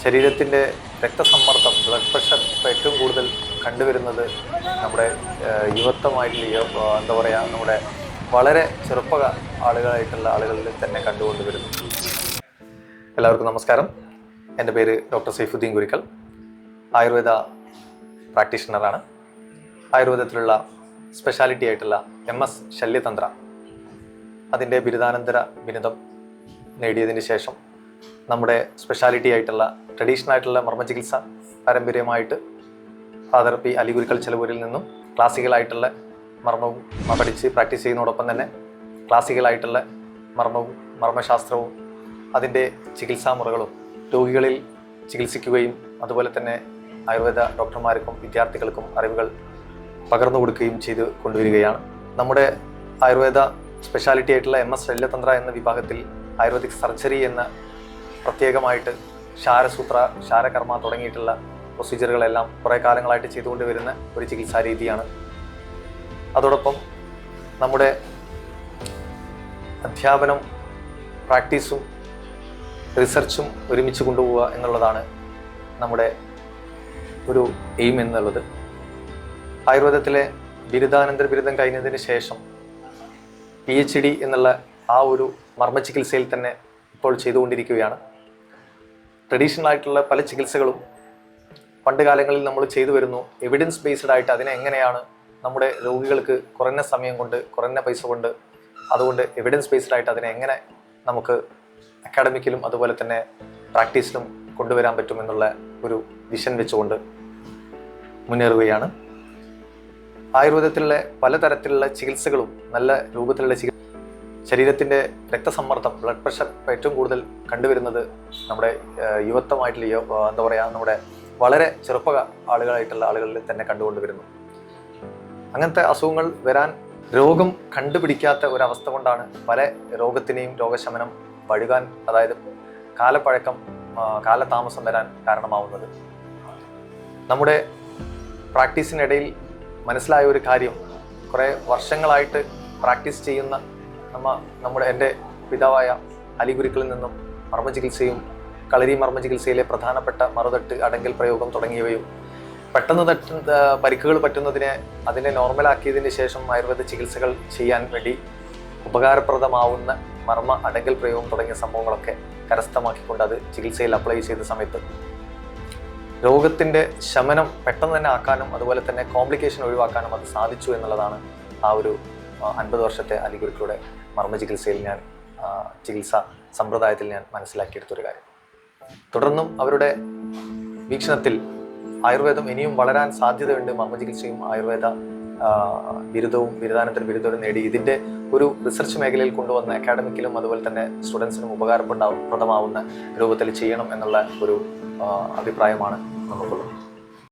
ശരീരത്തിൻ്റെ രക്തസമ്മർദ്ദം, blood pressure ഇപ്പോൾ ഏറ്റവും കൂടുതൽ കണ്ടുവരുന്നത് നമ്മുടെ യുവത്വമായിട്ടുള്ള എന്താ പറയുക, നമ്മുടെ വളരെ ചെറുപ്പ ആളുകളായിട്ടുള്ള ആളുകളിൽ തന്നെ കണ്ടുകൊണ്ടുവരുന്നു. എല്ലാവർക്കും നമസ്കാരം. എൻ്റെ പേര് ഡോക്ടർ സൈഫുദ്ദീൻ ഗുരിക്കൽ. ആയുർവേദ പ്രാക്ടീഷണറാണ്. ആയുർവേദത്തിലുള്ള സ്പെഷ്യാലിറ്റി ആയിട്ടുള്ള MS ശല്യതന്ത്ര അതിൻ്റെ ബിരുദാനന്തര ബിരുദം നേടിയതിന് ശേഷം നമ്മുടെ സ്പെഷ്യാലിറ്റി ആയിട്ടുള്ള ട്രഡീഷണൽ ആയിട്ടുള്ള മർമ്മ ചികിത്സ പാരമ്പര്യമായിട്ട് ഫാദർ പി അലി ഗുരിക്കൽ ചെലവൂരിൽ നിന്നും ക്ലാസിക്കലായിട്ടുള്ള മർമ്മവും പഠിച്ച് പ്രാക്ടീസ് ചെയ്യുന്നതോടൊപ്പം തന്നെ ക്ലാസിക്കലായിട്ടുള്ള മർമ്മവും മർമ്മശാസ്ത്രവും അതിൻ്റെ ചികിത്സാ മുറകളും രോഗികളിൽ ചികിത്സിക്കുകയും അതുപോലെ തന്നെ ആയുർവേദ ഡോക്ടർമാർക്കും വിദ്യാർത്ഥികൾക്കും അറിവുകൾ പകർന്നു കൊടുക്കുകയും ചെയ്ത് കൊണ്ടുവരികയാണ്. നമ്മുടെ ആയുർവേദ സ്പെഷ്യാലിറ്റി ആയിട്ടുള്ള MS ശല്യതന്ത്ര എന്ന വിഭാഗത്തിൽ ആയുർവേദിക് സർജറി എന്ന പ്രത്യേകമായിട്ട് ക്ഷാരസൂത്ര, ക്ഷാരകർമ്മ തുടങ്ങിയിട്ടുള്ള പ്രൊസീജിയറുകളെല്ലാം കുറേ കാലങ്ങളായിട്ട് ചെയ്തുകൊണ്ട് വരുന്ന ഒരു ചികിത്സാ രീതിയാണ്. അതോടൊപ്പം നമ്മുടെ അധ്യാപനം, പ്രാക്ടീസും റിസർച്ചും ഒരുമിച്ച് കൊണ്ടുപോവുക എന്നുള്ളതാണ് നമ്മുടെ ഒരു എയിം എന്നുള്ളത്. ആയുർവേദത്തിലെ ബിരുദാനന്തര ബിരുദം കഴിഞ്ഞതിന് ശേഷം PhD എന്നുള്ള ആ ഒരു മർമ്മ ചികിത്സയിൽ തന്നെ ഇപ്പോൾ ചെയ്തുകൊണ്ടിരിക്കുകയാണ്. ട്രഡീഷണൽ ആയിട്ടുള്ള പല ചികിത്സകളും പണ്ട് കാലങ്ങളിൽ നമ്മൾ ചെയ്തു വരുന്നു. എവിഡൻസ് ബേസ്ഡ് ആയിട്ട് അതിനെ എങ്ങനെയാണ് നമ്മുടെ രോഗികൾക്ക് കുറഞ്ഞ സമയം കൊണ്ട്, കുറഞ്ഞ പൈസ കൊണ്ട്, അതുകൊണ്ട് എവിഡൻസ് ബേസ്ഡ് ആയിട്ട് അതിനെ എങ്ങനെ നമുക്ക് അക്കാഡമിക്കിലും അതുപോലെ തന്നെ പ്രാക്ടീസിലും കൊണ്ടുവരാൻ പറ്റുമെന്നുള്ള ഒരു വിഷൻ വെച്ചുകൊണ്ട് മുന്നേറുകയാണ്. ആയുർവേദത്തിലുള്ള പലതരത്തിലുള്ള ചികിത്സകളും നല്ല രൂപത്തിലുള്ള ശരീരത്തിൻ്റെ രക്തസമ്മർദ്ദം, ബ്ലഡ് പ്രഷർ ഇപ്പോൾ ഏറ്റവും കൂടുതൽ കണ്ടുവരുന്നത് നമ്മുടെ യുവത്വമായിട്ടുള്ള എന്താ പറയുക, നമ്മുടെ വളരെ ചെറുപ്പ ആളുകളായിട്ടുള്ള ആളുകളിൽ തന്നെ കണ്ടുകൊണ്ടുവരുന്നു. അങ്ങനത്തെ അസുഖങ്ങൾ വരാൻ രോഗം കണ്ടുപിടിക്കാത്ത ഒരവസ്ഥ കൊണ്ടാണ് പല രോഗത്തിനെയും രോഗശമനം വഴുകാൻ, അതായത് കാലപ്പഴക്കം, കാലതാമസം വരാൻ കാരണമാവുന്നത്. നമ്മുടെ പ്രാക്ടീസിനിടയിൽ മനസ്സിലായ ഒരു കാര്യം, കുറേ വർഷങ്ങളായിട്ട് പ്രാക്ടീസ് ചെയ്യുന്ന എൻ്റെ പിതാവായ അലി ഗുരിക്കലിൽ നിന്നും മർമ്മ ചികിത്സയും കളരി മർമ്മ ചികിത്സയിലെ പ്രധാനപ്പെട്ട മറുതട്ട്, അടങ്കൽ പ്രയോഗം തുടങ്ങിയവയും പെട്ടെന്ന് പരിക്കുകൾ പറ്റുന്നതിനെ അതിനെ നോർമലാക്കിയതിന് ശേഷം ആയുർവേദ ചികിത്സകൾ ചെയ്യാൻ വേണ്ടി ഉപകാരപ്രദമാവുന്ന മർമ്മ അടങ്കൽ പ്രയോഗം തുടങ്ങിയ സംഭവങ്ങളൊക്കെ കരസ്ഥമാക്കിക്കൊണ്ട് അത് ചികിത്സയിൽ അപ്ലൈ ചെയ്ത സമയത്ത് രോഗത്തിൻ്റെ ശമനം പെട്ടെന്ന് തന്നെ ആക്കാനും അതുപോലെ തന്നെ കോംപ്ലിക്കേഷൻ ഒഴിവാക്കാനും അത് സാധിച്ചു എന്നുള്ളതാണ് ആ ഒരു 50 വർഷത്തെ അലി ഗുരിക്കലുടെ മർമ്മ ചികിത്സയിൽ ചികിത്സാ സമ്പ്രദായത്തിൽ ഞാൻ മനസ്സിലാക്കിയെടുത്തൊരു കാര്യം. തുടർന്നും അവരുടെ വീക്ഷണത്തിൽ ആയുർവേദം ഇനിയും വളരാൻ സാധ്യതയുണ്ട്. മർമ്മ ചികിത്സയും ആയുർവേദ ബിരുദവും ബിരുദാനന്തര ബിരുദവും നേടി ഇതിൻ്റെ ഒരു റിസർച്ച് മേഖലയിൽ കൊണ്ടുവന്ന് അക്കാഡമിക്കിലും അതുപോലെ തന്നെ സ്റ്റുഡൻസിനും ഉപകാരപ്രദമാവുന്ന രൂപത്തിൽ ചെയ്യണം എന്നുള്ള ഒരു അഭിപ്രായമാണ് നമുക്കുള്ളത്.